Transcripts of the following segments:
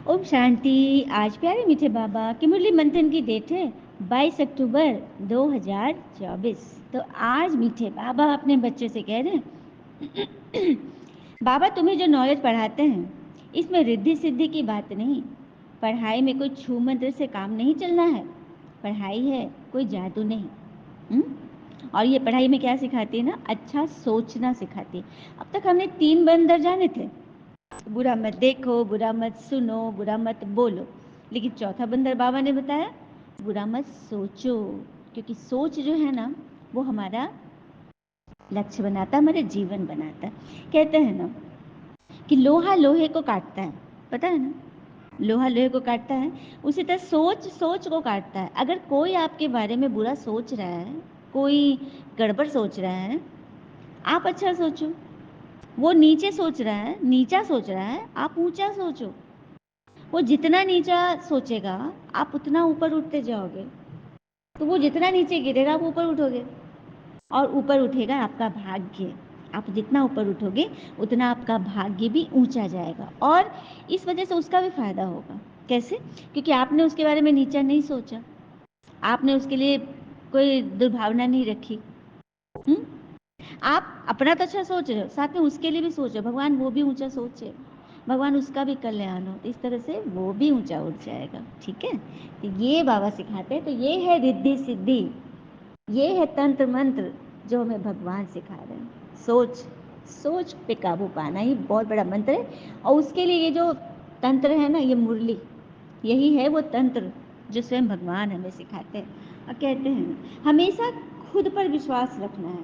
ओम शांति। आज प्यारे मीठे बाबा की मुरली मंथन की डेट है 22 अक्टूबर 2024। तो आज मीठे बाबा अपने बच्चे से कह रहे हैं बाबा तुम्हें जो नॉलेज पढ़ाते हैं इसमें रिद्धि सिद्धि की बात नहीं। पढ़ाई में कोई छू मंत्र से काम नहीं चलना है। पढ़ाई है कोई जादू नहीं। और ये पढ़ाई में क्या सिखाती है ना, अच्छा सोचना सिखाती है। अब तक हमने 3 बंदर जाने थे, बुरा मत देखो, बुरा मत सुनो, बुरा मत बोलो। लेकिन चौथा बंदर बाबा ने बताया बुरा मत सोचो, क्योंकि सोच जो है ना वो हमारा लक्ष्य बनाता है, हमारे जीवन बनाता है। कहते हैं ना कि लोहा लोहे को काटता है, पता है ना, लोहा लोहे को काटता है, उसी तरह सोच सोच को काटता है। अगर कोई आपके बारे में बुरा सोच रहा है, कोई गड़बड़ सोच रहा है, आप अच्छा सोचो। वो नीचे सोच रहा है, नीचा सोच रहा है, आप ऊंचा सोचो। वो जितना नीचा सोचेगा आप उतना ऊपर उठते जाओगे, तो वो जितना नीचे गिरेगा आप ऊपर उठोगे, और ऊपर उठेगा आपका भाग्य। आप जितना ऊपर उठोगे उतना आपका भाग्य भी ऊंचा जाएगा, और इस वजह से उसका भी फायदा होगा। कैसे? क्योंकि आपने उसके बारे में नीचा नहीं सोचा, आपने उसके लिए कोई दुर्भावना नहीं रखी। आप अपना तो अच्छा सोच रहे हो, साथ में उसके लिए भी सोचो, भगवान वो भी ऊंचा सोचे, भगवान उसका भी कल्याण हो, इस तरह से वो भी ऊंचा उठ जाएगा। ठीक है, तो ये बाबा सिखाते हैं। तो ये है रिद्धि सिद्धि, ये है तंत्र मंत्र जो हमें भगवान सिखा रहे हैं। सोच, सोच पे काबू पाना ही बहुत बड़ा मंत्र है, और उसके लिए ये जो तंत्र है ना, ये मुरली, यही है वो तंत्र जो स्वयं भगवान हमें सिखाते हैं। और कहते हैं हमेशा खुद पर विश्वास रखना है,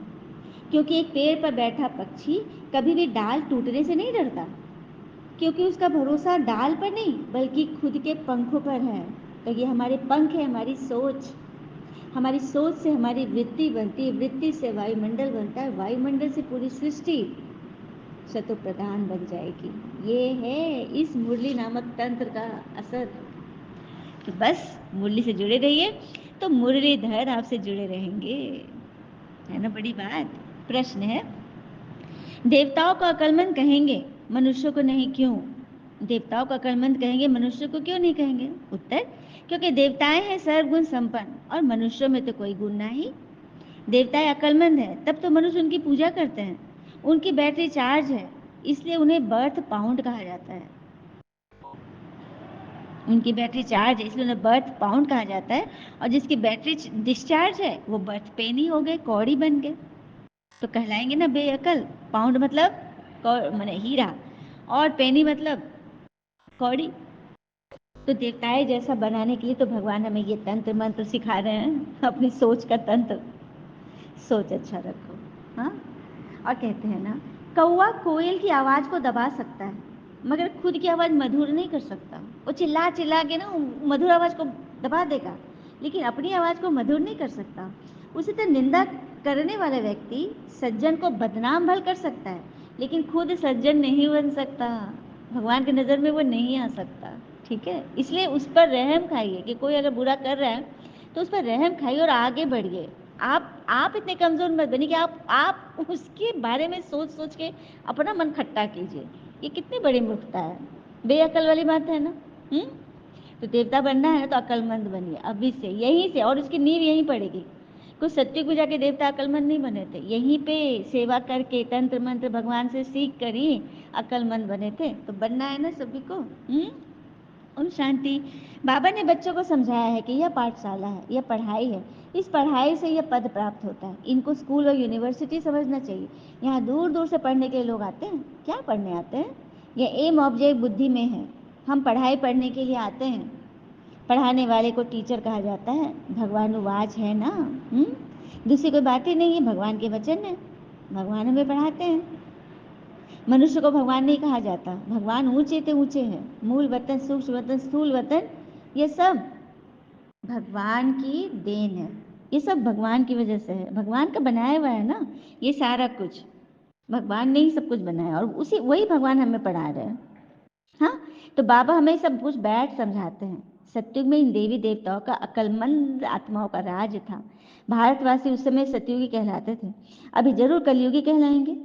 क्योंकि एक पेड़ पर बैठा पक्षी कभी भी डाल टूटने से नहीं डरता, क्योंकि उसका भरोसा डाल पर नहीं बल्कि खुद के पंखों पर है। तो ये हमारे पंख है, हमारी सोच। हमारी सोच से हमारी वृत्ति बनती है, वृत्ति से वायुमंडल बनता है, वायुमंडल से पूरी सृष्टि शतु प्रधान बन जाएगी। ये है इस मुरली नामक तंत्र का असर। तो बस मुरली से जुड़े रहिए तो मुरलीधर आपसे जुड़े रहेंगे, है ना बड़ी बात। प्रश्न है, देवताओं को अक्लमंद कहेंगे मनुष्यों को नहीं, क्यों? देवताओं को अक्लमंद कहेंगे, मनुष्य को क्यों नहीं कहेंगे? उत्तर, क्योंकि देवताएं हैं सर्वगुण संपन्न और मनुष्यों में तो कोई गुण नहीं। देवताएं अक्लमंद है तब तो मनुष्य उनकी पूजा करते हैं। उनकी बैटरी चार्ज है इसलिए उन्हें बर्थ पाउंड कहा जाता है। उनकी बैटरी चार्ज है इसलिए उन्हें बर्थ पाउंड कहा जाता है, और जिसकी बैटरी डिस्चार्ज है वो बर्थ पेन ही हो गए, कौड़ी बन गए। तो कहलाएंगे ना बेअकल। पाउंड मतलब माने हीरा, और पेनी मतलब कौड़ी। तो देवताएं जैसा बनाने के लिए तो भगवान हमें ये तंत्र मंत्र सिखा रहे हैं, अपनी सोच का तंत्र। सोच अच्छा रखो। हाँ, और कहते हैं ना, कौवा कोयल की आवाज को दबा सकता है मगर खुद की आवाज मधुर नहीं कर सकता। वो चिल्ला चिल्ला के ना मधुर आवाज को दबा देगा, लेकिन अपनी आवाज को मधुर नहीं कर सकता। उसी तरह निंदा करने वाला व्यक्ति सज्जन को बदनाम भल कर सकता है, लेकिन खुद सज्जन नहीं बन सकता। भगवान की नज़र में वो नहीं आ सकता। ठीक है, इसलिए उस पर रहम खाइए कि कोई अगर बुरा कर रहा है तो उस पर रहम खाइए और आगे बढ़िए। आप इतने कमज़ोर मत बनिए कि आप उसके बारे में सोच सोच के अपना मन खट्टा कीजिए। ये कितनी बड़ी मूर्खता है, बेअकल वाली बात है ना। तो देवता बनना है ना तो अकलमंद बनिए अभी से, यहीं से, और उसकी नींव यहीं पड़ेगी। कुछ सत्युग में जाके देवता अकलमंद नहीं बने थे, यहीं पे सेवा करके तंत्र मंत्र भगवान से सीख कर ही अकलमंद बने थे। तो बनना है ना सभी को। ओम शांति। बाबा ने बच्चों को समझाया है कि यह पाठशाला है, यह पढ़ाई है, इस पढ़ाई से यह पद प्राप्त होता है। इनको स्कूल और यूनिवर्सिटी समझना चाहिए। यहाँ दूर दूर से पढ़ने के लिए लोग आते हैं। क्या पढ़ने आते हैं? यह एम ऑब्जेक्ट बुद्धि में है। हम पढ़ाई पढ़ने के लिए आते हैं। पढ़ाने वाले को टीचर कहा जाता है। भगवान वाच है ना। दूसरी कोई बात ही नहीं है, भगवान के वचन है, भगवान हमें पढ़ाते हैं। मनुष्य को भगवान नहीं कहा जाता, भगवान ऊंचे थे ऊंचे हैं। मूल वतन, सूक्ष्म वतन, स्थूल वतन, ये सब भगवान की देन है। ये सब भगवान की वजह से है, भगवान का बनाया हुआ है ना ये सारा कुछ। भगवान ने ही सब कुछ बनाया और वही भगवान हमें पढ़ा रहे हैं। हाँ, तो बाबा हमें सब कुछ बैठ समझाते हैं। सतयुग में इन देवी देवताओं का अकलमंद आत्माओं का राज था। भारतवासी उस समय सतयुगी कहलाते थे, अभी जरूर कलयुगी कहलाएंगे।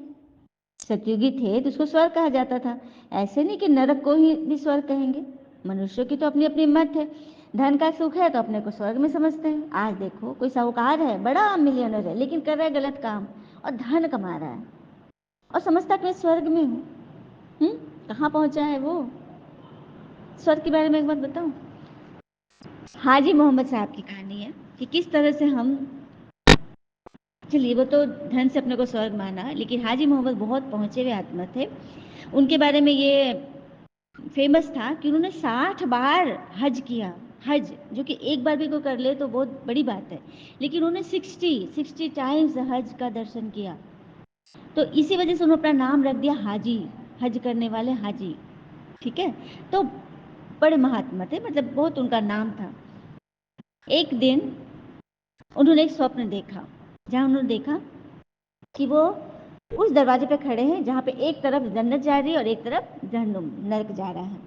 सतयुगी थे तो उसको स्वर्ग कहा जाता था, ऐसे नहीं कि नरक को ही भी स्वर्ग कहेंगे। मनुष्यों की तो अपनी अपनी मत है। धन का सुख है तो अपने को स्वर्ग में समझते हैं। आज देखो कोई साहूकार है, बड़ा मिलियनर है, लेकिन कर रहा है गलत काम और धन कमा रहा है और समझता कि मैं स्वर्ग में हूँ। कहाँ पहुंचा है वो? स्वर्ग के बारे में एक बात बताऊं। हाजी मोहम्मद साहब की कहानी है कि किस तरह से हम, चलिए वो तो धन से अपने को स्वर्ग माना, लेकिन हाजी मोहम्मद बहुत पहुंचे हुए आत्मा थे। उनके बारे में ये फेमस था कि उन्होंने 60 बार हज किया। हज जो कि एक बार भी कोई कर ले तो बहुत बड़ी बात है, लेकिन उन्होंने 60 टाइम्स हज का दर्शन किया। तो इसी वजह से उन्होंने अपना नाम रख दिया हाजी, हज करने वाले हाजी। ठीक है, तो बड़े महात्मा थे, मतलब बहुत उनका नाम था। एक दिन उन्होंने एक स्वप्न देखा, जहाँ उन्होंने देखा कि वो उस दरवाजे पे खड़े हैं जहाँ पे एक तरफ जन्नत जा रही है और एक तरफ जहन्नुम, नरक जा रहा है,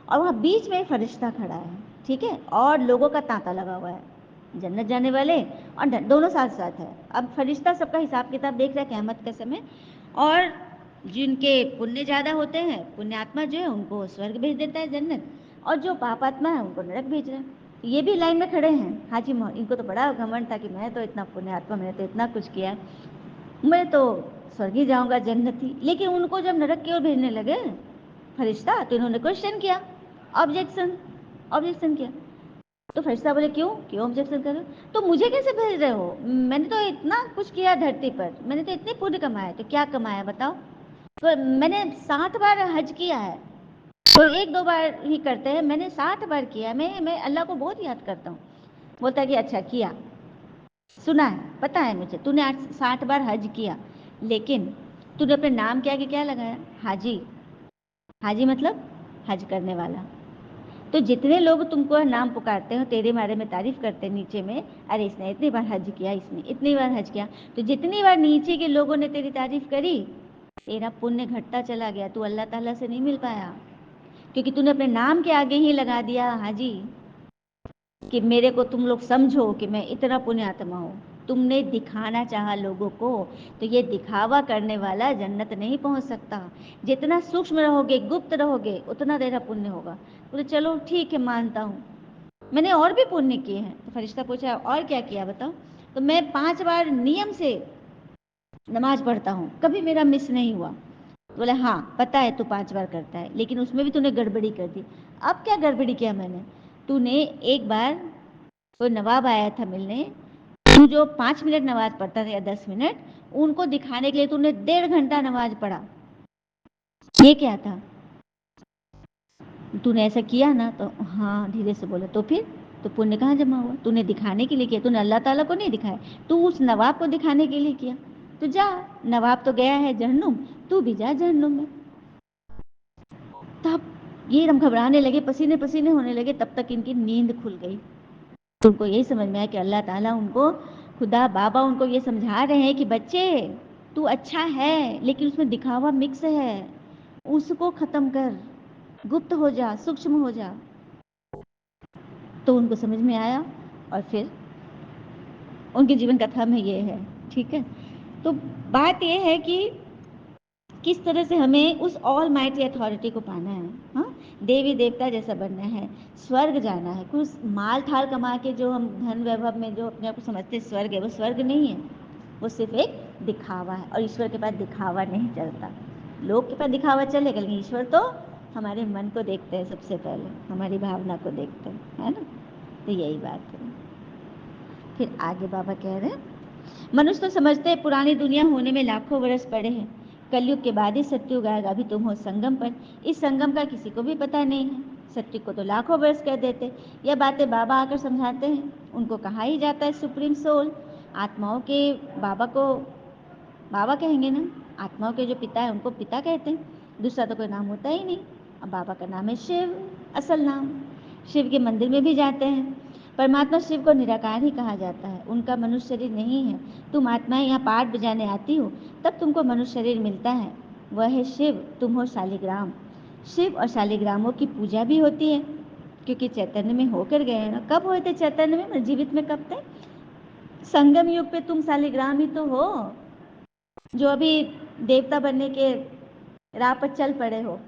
और वहाँ बीच में फरिश्ता खड़ा है। ठीक है, और लोगों का तांता लगा हुआ है, जन्नत जाने वाले और दोनों साथ साथ है। अब फरिश्ता सबका हिसाब किताब देख रहा है क़यामत के समय, और जिनके पुण्य ज़्यादा होते हैं, पुण्यात्मा जो है, उनको स्वर्ग भेज देता है, जन्नत, और जो पापात्मा है उनको नरक भेज रहा है। ये भी लाइन में खड़े हैं हाजी मोहम्मद। इनको तो बड़ा घमंड था कि मैं तो इतना पुण्यात्मा, मैंने तो इतना कुछ किया, मैं तो स्वर्ग ही जाऊंगा, जन्नती। लेकिन उनको जब नरक की ओर भेजने लगे फरिश्ता, तो इन्होंने क्वेश्चन किया, ऑब्जेक्शन किया। तो फरिश्ता बोले क्यों ऑब्जेक्शन कर रहे हो? तो मुझे कैसे भेज रहे हो? मैंने तो इतना कुछ किया धरती पर, मैंने तो इतने पुण्य कमाए। तो क्या कमाया बताओ? तो मैंने 60 बार हज किया है, तो एक दो बार ही करते हैं, मैंने 60 बार किया। मैं अल्लाह को बहुत याद करता हूँ। बोलता है कि अच्छा किया, सुना है, पता है मुझे, तूने 60 बार हज किया, लेकिन तूने अपने नाम के आगे क्या लगाया? हाजी। हाजी मतलब हज करने वाला। तो जितने लोग तुमको नाम पुकारते हो, तेरे बारे में तारीफ करते हैं नीचे में, अरे इसने इतनी बार हज किया, इसने इतनी बार हज किया, तो जितनी बार नीचे के लोगों ने तेरी तारीफ करी, तेरा पुण्य घटता चला गया, तू अल्लाह ताला से नहीं मिल पाया, क्योंकि तूने अपने नाम के आगे ही लगा दिया हाजी, कि मेरे को तुम लोग समझो कि मैं इतना पुण्यात्मा हूँ। तुमने दिखाना चाहा लोगों को, तो ये दिखावा करने वाला जन्नत नहीं पहुँच सकता। जितना सूक्ष्म रहोगे, गुप्त रहोगे, उतना तेरा पुण्य होगा। बोले चलो ठीक है, मानता हूँ, मैंने और भी पुण्य किए हैं। तो फरिश्ता पूछा और क्या किया बताओ? तो मैं 5 बार नियम से नमाज पढ़ता हूँ, कभी मेरा मिस नहीं हुआ। बोले हाँ पता है तू 5 बार करता है, लेकिन उसमें भी तूने गड़बड़ी कर दी। अब क्या गड़बड़ी किया मैंने? तूने एक बार, कोई नवाब आया था मिलने, तू जो 5 मिनट नमाज पढ़ता था या 10 मिनट, उनको दिखाने के लिए तूने 1.5 घंटा नमाज पढ़ा। ये क्या था? तूने ऐसा किया ना? तो हाँ धीरे से बोला। तो फिर तो पुण्य कहाँ जमा हुआ? तूने दिखाने के लिए किया, तूने अल्लाह ताला को नहीं दिखाया, तू उस नवाब को दिखाने के लिए किया। तो जा, नवाब तो गया है जहन्नुम, तू भी जा जहन्नुम में। तब ये हम घबराने लगे, पसीने पसीने होने लगे। तब तक इनकी नींद खुल गई। तो उनको यही समझ में आया कि अल्लाह ताला उनको, खुदा बाबा उनको ये समझा रहे हैं कि बच्चे तू अच्छा है, लेकिन उसमें दिखावा मिक्स है, उसको खत्म कर, गुप्त हो जा, सूक्ष्म हो जा। तो उनको समझ में आया, और फिर उनके जीवन कथा में ये है। ठीक है, तो बात ये है कि किस तरह से हमें उस ऑल माइटी अथॉरिटी को पाना है। हाँ, देवी देवता जैसा बनना है, स्वर्ग जाना है। कुछ माल थाल कमा के जो हम धन वैभव में जो अपने आप को समझते हैं स्वर्ग है, वो स्वर्ग नहीं है, वो सिर्फ एक दिखावा है। और ईश्वर के पास दिखावा नहीं चलता। लोग के पास दिखावा चलेगा, लेकिन ईश्वर तो हमारे मन को देखते हैं, सबसे पहले हमारी भावना को देखते हैं, है ना? तो यही बात है। फिर आगे बाबा कह रहे हैं, मनुष्य तो समझते हैं पुरानी दुनिया होने में लाखों वर्ष पड़े हैं, कलयुग के बाद ही सत्युग आएगा। अभी तुम हो संगम पर, इस संगम का किसी को भी पता नहीं है। सत्युग को तो लाखों वर्ष कह देते। यह बातें बाबा आकर समझाते हैं। उनको कहा ही जाता है सुप्रीम सोल। आत्माओं के बाबा को बाबा कहेंगे ना, आत्माओं के जो पिता है उनको पिता कहते हैं, दूसरा तो कोई नाम होता ही नहीं। अब बाबा का नाम है शिव, असल नाम। शिव के मंदिर में भी जाते हैं। परमात्मा शिव को निराकार ही कहा जाता है, उनका मनुष्य शरीर नहीं है। तुम आत्माएं यहाँ पाठ बजाने आती हो, तब तुमको मनुष्य शरीर मिलता है, वह है शिव, तुम हो शालिग्राम। शिव और शालिग्रामों की पूजा भी होती है, क्योंकि चैतन्य में होकर गए हैं ना। कब हुए थे चैतन्य में? जीवित में कब थे? संगम युग पे तुम शालिग्राम ही तो हो, जो अभी देवता बनने के राह पर चल पड़े हो।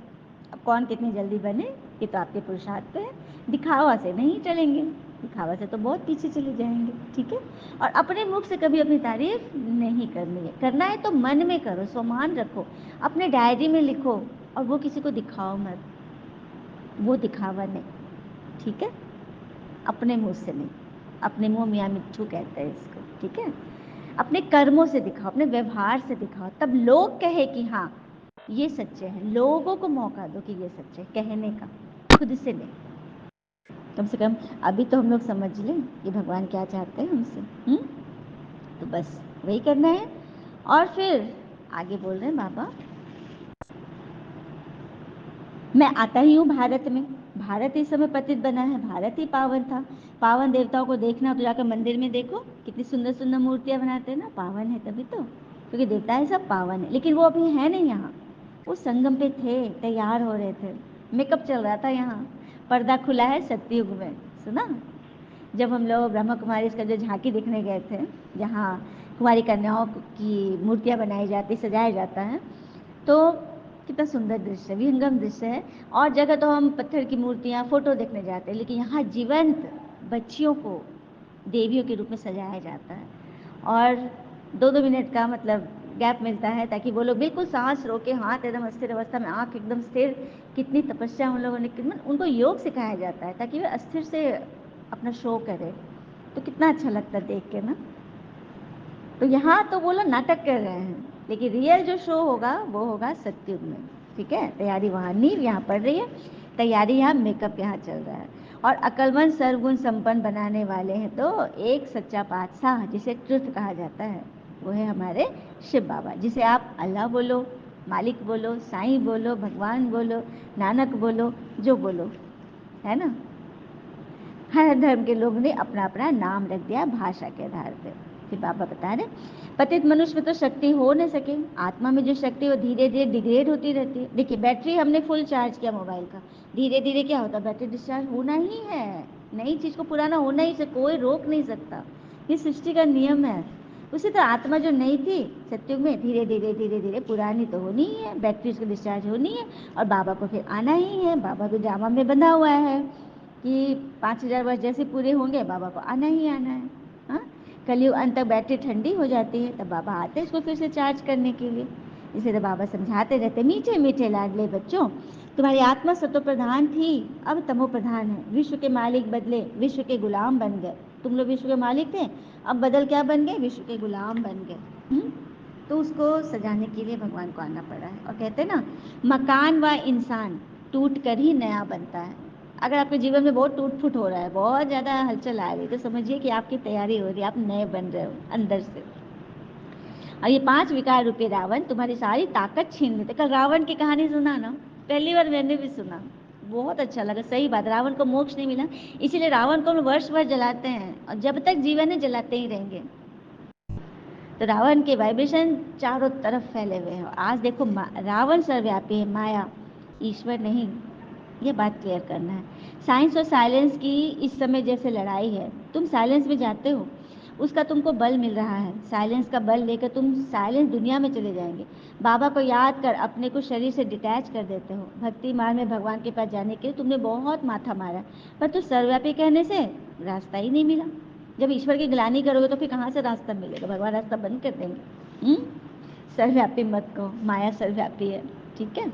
अब कौन कितनी जल्दी बने, ये तो आपके पुरुषार्थ पे है, दिखावा से नहीं चलेंगे, दिखावा से तो बहुत पीछे चले जाएंगे, ठीक है। और अपने मुख से कभी अपनी तारीफ नहीं करनी है, करना है तो मन में करो, सम्मान रखो, अपने डायरी में लिखो, और वो किसी को दिखाओ मत, वो दिखावा नहीं, ठीक है। अपने मुंह से नहीं, अपने मुंह मियाँ मिट्ठू कहते हैं इसको, ठीक है। अपने कर्मों से दिखाओ, अपने व्यवहार से दिखाओ, तब लोग कहे कि हाँ ये सच्चे हैं, लोगों को मौका दो कि ये सच्चे कहने का, खुद से नहीं। कम से कम अभी तो हम लोग समझ लें कि भगवान क्या चाहते हैं हमसे, तो बस वही करना है। और फिर आगे बोल रहे हैं बाबा, मैं आता ही हूँ भारत में, भारत इस समय पतित बना है, भारत ही पावन था, पावन देवताओं को देखना तो जाकर मंदिर में देखो, कितनी सुंदर सुंदर मूर्तियाँ बनाते हैं ना, पावन है तभी तो, क्योंकि देवता है सब पावन है। लेकिन वो अभी है नहीं यहाँ, वो संगम पे थे, तैयार हो रहे थे, मेकअप चल रहा था यहाँ, पर्दा खुला है सतयुग में, सुना। जब हम लोग ब्रह्मा कुमारी इसका जो झांकी देखने गए थे, जहाँ कुमारी कन्याओं की मूर्तियाँ बनाई जाती, सजाया जाता है, तो कितना सुंदर दृश्य है, विहंगम दृश्य है। और जगह तो हम पत्थर की मूर्तियाँ फोटो देखने जाते हैं, लेकिन यहाँ जीवंत बच्चियों को देवियों के रूप में सजाया जाता है। और 2-2 मिनट का मतलब गैप मिलता है ताकि वो लोग बिल्कुल सांस रोके, हाथ एकदम अस्थिर अवस्था में, आँख एकदम स्थिर, कितनी तपस्या उन लोगों ने, उनको योग सिखाया जाता है ताकि वे अस्थिर से अपना शो करे, तो कितना अच्छा लगता है देख के ना। तो यहाँ तो वो लोग नाटक कर रहे हैं, लेकिन रियल जो शो होगा वो होगा सत्युग में, ठीक है। तैयारी वहाँ नींव यहाँ पड़ रही है, तैयारी यहाँ मेकअप यहाँ चल रहा है। और अकलमंद सर्वगुण संपन्न बनाने वाले हैं तो एक सच्चा पातशाह जिसे ट्रुथ कहा जाता है, वो है हमारे शिव बाबा, जिसे आप अल्लाह बोलो, मालिक बोलो, साईं बोलो, भगवान बोलो, नानक बोलो, जो बोलो, है ना। हर धर्म के लोग ने अपना अपना नाम रख दिया भाषा के आधार पे। फिर बाबा बता रहे, पतित मनुष्य में तो शक्ति हो न सके, आत्मा में जो शक्ति वो धीरे धीरे डिग्रेड होती रहती है। देखिए बैटरी हमने फुल चार्ज किया मोबाइल का, धीरे धीरे क्या होता है, बैटरी डिस्चार्ज होना ही है, नई चीज़ को पुराना होना ही से कोई रोक नहीं सकता, ये सृष्टि का नियम है। उसी तरह आत्मा जो नई थी सत्युग में, धीरे धीरे धीरे धीरे पुरानी तो होनी ही है, बैटरी उसको डिस्चार्ज होनी है, और बाबा को फिर आना ही है। बाबा भी ड्रामा में बंधा हुआ है कि 5000 वर्ष जैसे पूरे होंगे बाबा को आना ही आना है। हाँ, कलयुग अंत तक बैटरी ठंडी हो जाती है, तब बाबा आते हैं इसको फिर से चार्ज करने के लिए। इसे तो बाबा समझाते रहते, मीठे मीठे लाडले बच्चों, तुम्हारी आत्मा सतो प्रधान थी, अब तमो प्रधान है, विश्व के मालिक बदले विश्व के गुलाम बन गए। तुम लोग विश्व के मालिक थे, अब बदल क्या बन गए, विश्व के गुलाम बन गए। तो उसको सजाने के लिए भगवान को आना पड़ा है। और कहते हैं ना, मकान व इंसान टूट कर ही नया बनता है। अगर आपके जीवन में बहुत टूट फूट हो रहा है, बहुत ज़्यादा हलचल आ रही है, तो समझिए कि आपकी तैयारी हो रही है, आप नए बन रहे हो अंदर से। और ये 5 विकार रूपी रावण तुम्हारी सारी ताकत छीन लेते। कल रावण की कहानी सुना ना, पहली बार मैंने भी सुना, बहुत अच्छा लगा। सही बात, रावण को मोक्ष नहीं मिला, इसीलिए रावण को हम वर्ष भर जलाते हैं, और जब तक जीवन है जलाते ही रहेंगे। तो रावण के वाइब्रेशन चारों तरफ फैले हुए हैं। आज देखो रावण सर्वव्यापी है, माया ईश्वर नहीं, ये बात क्लियर करना है। साइंस और साइलेंस की इस समय जैसे लड़ाई है, तुम साइलेंस में जाते हो, उसका तुमको बल मिल रहा है, साइलेंस का बल लेकर तुम साइलेंस दुनिया में चले जाएंगे। बाबा को याद कर अपने को शरीर से डिटैच कर देते हो। भक्ति मार्ग में भगवान के पास जाने के लिए तुमने बहुत माथा मारा, पर तो सर्वव्यापी कहने से रास्ता ही नहीं मिला। जब ईश्वर की ग्लानि करोगे तो फिर कहाँ से रास्ता मिलेगा, भगवान रास्ता बंद कर देंगे। सर्वव्यापी मत कहो, माया सर्वव्यापी है, ठीक है।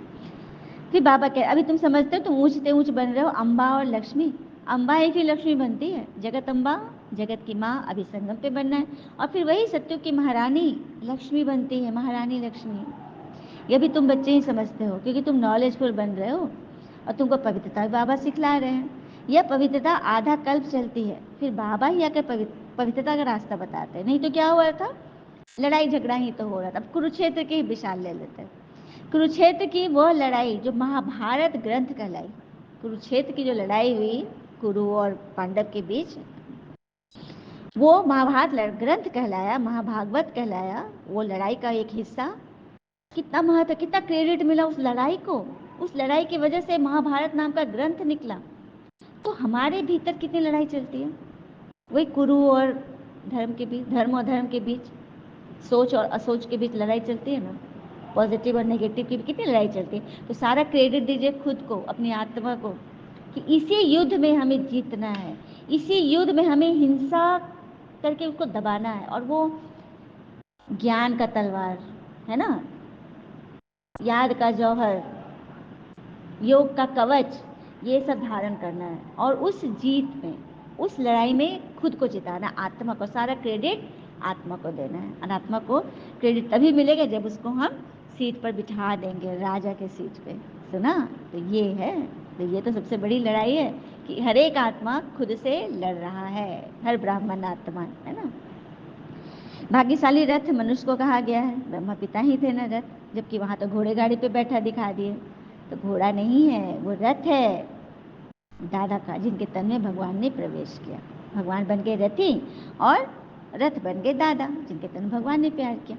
फिर बाबा कह, अभी तुम समझते हो, तुम ऊंचते ऊंच बन रहे हो, अम्बा और लक्ष्मी। अम्बा एक ही लक्ष्मी बनती है, जगत अम्बा, जगत की माँ, अभी संगम पे बनना है। और फिर वही सत्युग की महारानी लक्ष्मी बनती है, महारानी लक्ष्मी। ये भी तुम बच्चे ही समझते हो, क्योंकि तुम नॉलेजफुल बन रहे हो, और तुमको पवित्रता भी बाबा सिखला रहे हैं। यह पवित्रता आधा कल्प चलती है, फिर बाबा ही आकर पवित्रता का रास्ता बताते हैं। नहीं तो क्या हुआ था, लड़ाई झगड़ा ही तो हो रहा था। अब कुरुक्षेत्र की ही विशाल ले लेते हैं। कुरुक्षेत्र की वह लड़ाई जो महाभारत ग्रंथ कहलाई, कुरुक्षेत्र की जो लड़ाई हुई कुरु और पांडव के बीच, वो महाभारत ग्रंथ कहलाया, महाभागवत कहलाया। वो लड़ाई का एक हिस्सा, कितना महत्व, कितना क्रेडिट मिला उस लड़ाई को, उस लड़ाई की वजह से महाभारत नाम का ग्रंथ निकला। तो हमारे भीतर कितनी लड़ाई चलती है, वही कुरु और धर्म के बीच, धर्म और धर्म के बीच, सोच और असोच के बीच लड़ाई चलती है ना, पॉजिटिव और नेगेटिव की कितनी लड़ाई चलती है। तो सारा क्रेडिट दीजिए खुद को, अपनी आत्मा को, कि इसी युद्ध में हमें जीतना है, इसी युद्ध में हमें हिंसा करके उसको दबाना है, और वो ज्ञान का तलवार है ना, याद का जौहर, योग का कवच, ये सब धारण करना है, और उस जीत में, उस लड़ाई में खुद को जिताना, आत्मा को, सारा क्रेडिट आत्मा को देना है। और आत्मा को क्रेडिट तभी मिलेगा जब उसको हम सीट पर बिठा देंगे, राजा के सीट पे। सुना? तो ये है, तो ये तो सबसे बड़ी लड़ाई है कि हर एक आत्मा खुद से लड़ रहा है, हर ब्राह्मण आत्मा, है ना। भाग्यशाली रथ मनुष्य को कहा गया है, ब्रह्मा पिता ही थे ना रथ, जबकि वहां तो घोड़े गाड़ी पे बैठा दिखा दिए, तो घोड़ा नहीं है, वो रथ है दादा का, जिनके तन में भगवान ने प्रवेश किया। भगवान बन गए रथी और रथ बन गए दादा, जिनके तन भगवान ने प्यार किया,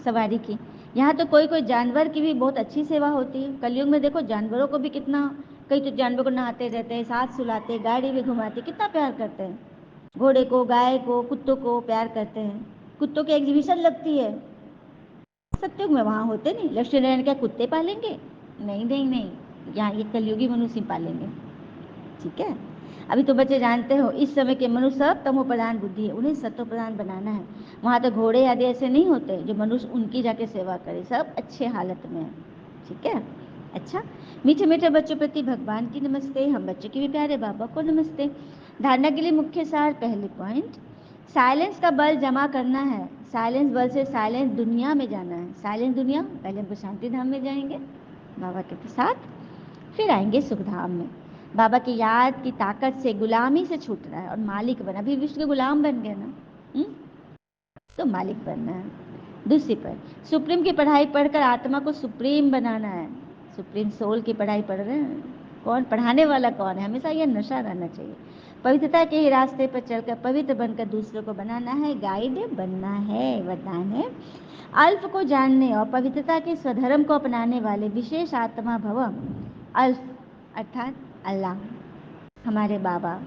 सवारी की। यहाँ तो कोई कोई जानवर की भी बहुत अच्छी सेवा होती है। कलयुग में देखो जानवरों को भी कितना, कई तो जानवर को नहाते रहते हैं, साथ सुलाते, गाड़ी भी घुमाते, कितना प्यार करते हैं। घोड़े को, गाय को, कुत्तों को प्यार करते हैं। कुत्तों की एग्जीबिशन लगती है, सत्युग में वहाँ होते नहीं। लक्ष्मी नारायण क्या कुत्ते पालेंगे? नहीं नहीं नहीं, यहाँ ये कलयुगी मनुष्य पालेंगे, ठीक है। अभी तो बच्चे जानते हो, इस समय के मनुष्य सब तमो प्रधान बुद्धि है, उन्हें सत्व प्रधान बनाना है। वहाँ तो घोड़े आदि ऐसे नहीं होते जो मनुष्य उनकी जाके सेवा करे, सब अच्छे हालत में है, ठीक है। अच्छा, मीठे मीठे बच्चों प्रति भगवान की नमस्ते, हम बच्चों की भी प्यारे बाबा को नमस्ते। धारणा के लिए मुख्य सार, पहले पॉइंट, साइलेंस का बल जमा करना है। साइलेंस बल से साइलेंस दुनिया में जाना है। साइलेंस दुनिया, पहले हमको शांति धाम में जाएंगे बाबा के साथ, फिर आएंगे सुखधाम में। बाबा की याद की ताकत से गुलामी से छूटना है और मालिक बना। अभी विश्व के गुलाम बन गए ना, तो मालिक बनना है। दूसरी पर, सुप्रीम की पढ़ाई पढ़कर आत्मा को सुप्रीम बनाना है। सुप्रीम सोल की पढ़ाई पढ़ रहे हैं, कौन पढ़ाने वाला कौन है? हमेशा यह नशा रहना चाहिए। पवित्रता के ही रास्ते पर चलकर पवित्र बनकर दूसरों को बनाना है, गाइड बनना है, वरदान है। अल्फ को जानने और पवित्रता के स्वधर्म को अपनाने वाले विशेष आत्मा भव। अल्फ अर्थात अल्लाह, हमारे बाबा,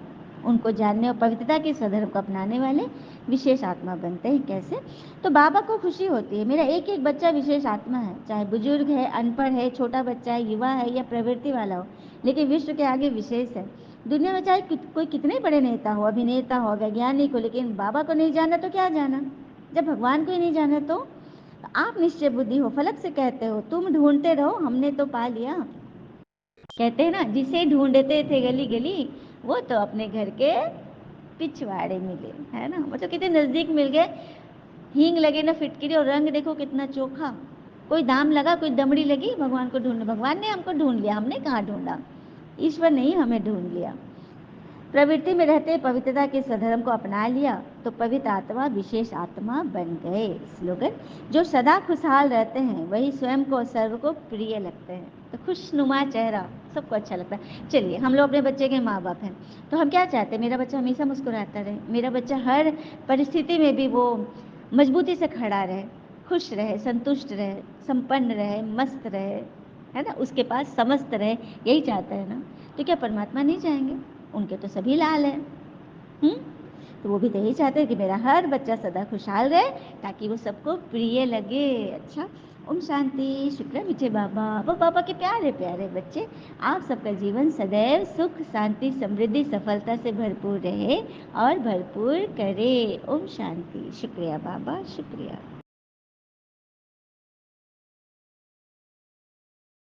उनको जानने और पवित्रता के स्वधर्म को अपनाने वाले विशेष आत्मा बनते हैं। कैसे? तो बाबा को खुशी होती है, मेरा एक एक बच्चा विशेष आत्मा है, चाहे बुजुर्ग है, अनपढ़ है, छोटा बच्चा है, युवा है या प्रवृत्ति वाला हो, लेकिन विश्व के आगे विशेष है। दुनिया में चाहे कोई कितने बड़े नेता हो, अभिनेता हो, वैज्ञानिक हो, लेकिन बाबा को नहीं जाना तो क्या जाना? जब भगवान को ही नहीं जाना तो आप निश्चय बुद्धि हो, फलक से कहते हो, तुम ढूंढते रहो, हमने तो पा लिया। कहते हैं ना, जिसे ढूंढते थे गली गली, वो तो अपने घर के पिछवाड़े मिले, है ना। वो तो कितने नजदीक मिल गए। हींग लगे ना फिटकिरी, और रंग देखो कितना चोखा। कोई दाम लगा, कोई दमड़ी लगी, भगवान को ढूंढना। भगवान ने हमको ढूंढ लिया, हमने कहाँ ढूंढा? ईश्वर ने ही हमें ढूंढ लिया। प्रवृत्ति में रहते पवित्रता के स्वधर्म को अपना लिया तो पवित्र आत्मा विशेष आत्मा बन गए। स्लोगन, जो सदा खुशहाल रहते हैं वही स्वयं को, सर्व को प्रिय लगते हैं। तो खुशनुमा चेहरा सबको अच्छा लगता है। चलिए, हम लोग अपने बच्चे के माँ बाप हैं, तो हम क्या चाहते हैं? मेरा बच्चा हमेशा मुस्कुराता रहे, मेरा बच्चा हर परिस्थिति में भी वो मजबूती से खड़ा रहे, खुश रहे, संतुष्ट रहे, संपन्न रहे, मस्त रहे, है ना, उसके पास समस्त रहे, यही चाहता है ना। तो क्या परमात्मा नहीं चाहेंगे? उनके तो सभी लाल हैं, तो वो भी तो यही चाहते हैं कि मेरा हर बच्चा सदा खुशहाल रहे, ताकि वो सबको प्रिय लगे। अच्छा, ओम शांति। शुक्र मीठे बाबा, वो बाबा के प्यारे प्यारे बच्चे, आप सबका जीवन सदैव सुख, शांति, समृद्धि, सफलता से भरपूर रहे और भरपूर करे। ओम शांति। शुक्रिया बाबा, शुक्रिया।